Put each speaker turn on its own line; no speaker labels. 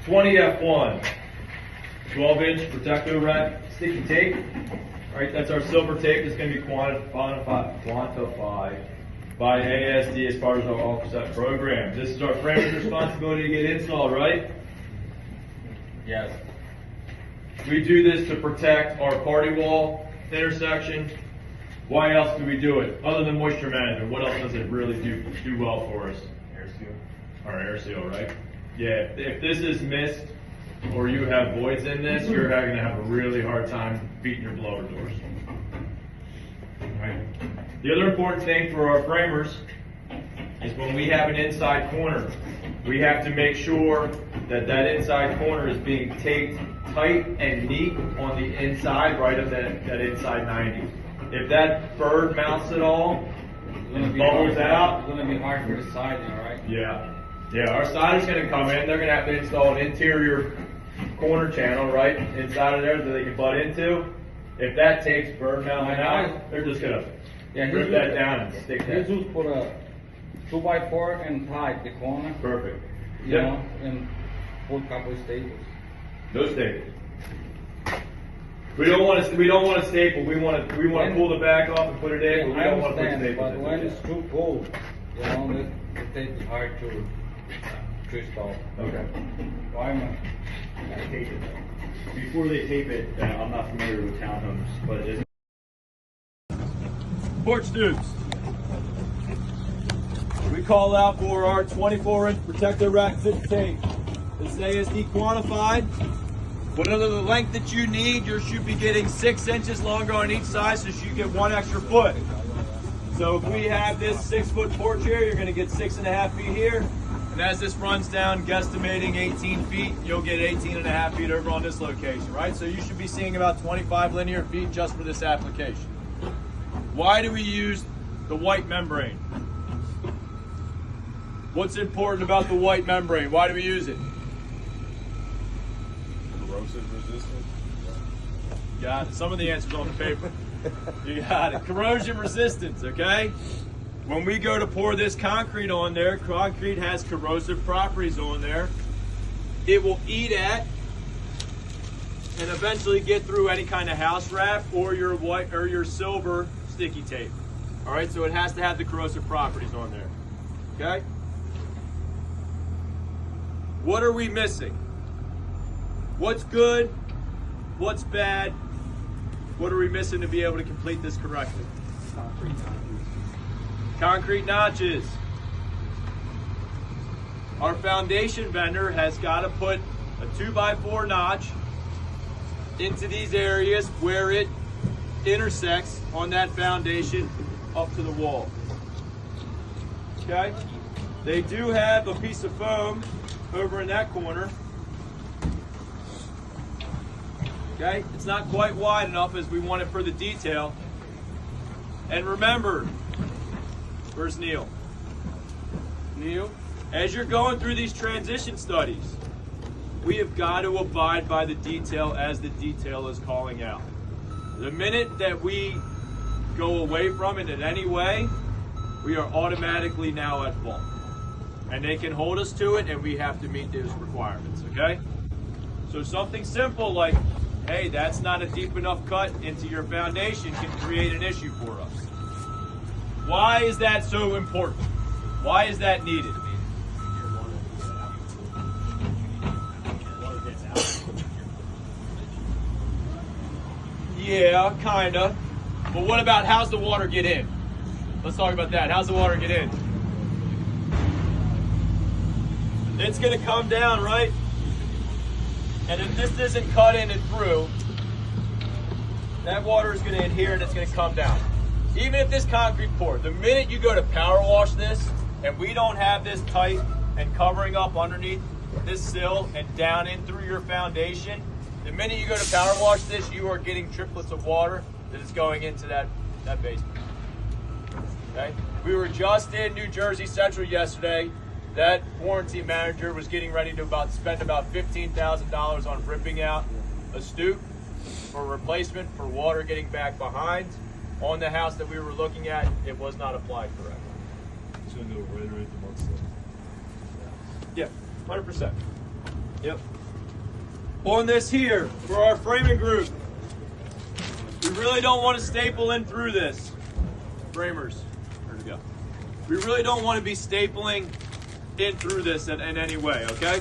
20F1, 12-inch Protecto Rack sticky tape. All right, that's our silver tape that's going to be quantified by ASD as part of our offset program. This is our framer's responsibility to get installed, right?
Yes.
We do this to protect our party wall intersection. Why else do we do it? Other than moisture management, what else does it really do well for us?
Air seal.
Our air seal, right? Yeah, if this is missed or you have voids in this, you're going to have a really hard time beating your blower doors. Right. The other important thing for our framers is when we have an inside corner, we have to make sure that that inside corner is being taped tight and neat on the inside, right of that inside 90. If that bird mounts at all, bubbles out.
It's going to be hard for the siding, right?
Yeah. Yeah, our sider's going to come in. They're going to have to install an interior corner channel, right, inside of there that they can butt into. If that takes bird mounting out, they're just going to rip that down and stick that.
He just put a 2x4 and tied the corner.
Perfect.
You know, and put a couple of staples.
No staples. We don't want to staple. We want to pull the back off and put it in. But we don't want to put staples.
But when it's too cold, you know, the tape is hard to twist off.
Okay.
Why not?
Gotta tape it though. Before they tape it, I'm not familiar with townhomes, but isn't
Porch Dukes. We call out for our 24-inch Protecto Rack zip tape. This is ASD quantified. Whatever the length that you need, you should be getting 6 inches longer on each side, so you get 1 extra foot. So if we have this 6-foot porch here, you're going to get 6.5 feet here. And as this runs down, guesstimating 18 feet, you'll get 18.5 feet over on this location, right? So you should be seeing about 25 linear feet just for this application. Why do we use the white membrane? What's important about the white membrane? Why do we use it?
Corrosive resistant.
Got it. Some of the answers on the paper. You got it. Corrosion resistance, okay? When we go to pour this concrete on there, concrete has corrosive properties on there. It will eat at and eventually get through any kind of house wrap or your white or your silver sticky tape. All right, so it has to have the corrosive properties on there. Okay? What are we missing? What's good? What's bad? What are we missing to be able to complete this correctly? Concrete notches. Our foundation vendor has got to put a 2x4 notch into these areas where it intersects on that foundation up to the wall. Okay? They do have a piece of foam over in that corner. Okay? It's not quite wide enough as we want it for the detail. And remember, where's Neil? Neil, as you're going through these transition studies, we have got to abide by the detail as the detail is calling out. The minute that we go away from it in any way, we are automatically now at fault. And they can hold us to it, and we have to meet those requirements, okay? So something simple like, hey, that's not a deep enough cut into your foundation can create an issue for us. Why is that so important? Why is that needed? Yeah, kinda. But what about how's the water get in? Let's talk about that. How's the water get in? It's gonna come down, right? And if this isn't cut in and through, that water is gonna adhere and it's gonna come down. Even if this concrete poured, the minute you go to power wash this, and we don't have this tight and covering up underneath this sill and down in through your foundation, the minute you go to power wash this, you are getting triplets of water that is going into that basement. Okay? We were just in New Jersey Central yesterday. That warranty manager was getting ready to spend about $15,000 on ripping out a stoop for replacement for water getting back behind. On the house that we were looking at, it was not applied correctly.
So no right the months.
Yeah, 100%. Yep. On this here, for our framing group, we really don't want to staple in through this. Framers, where'd it go? We really don't want to be stapling in through this in any way, okay?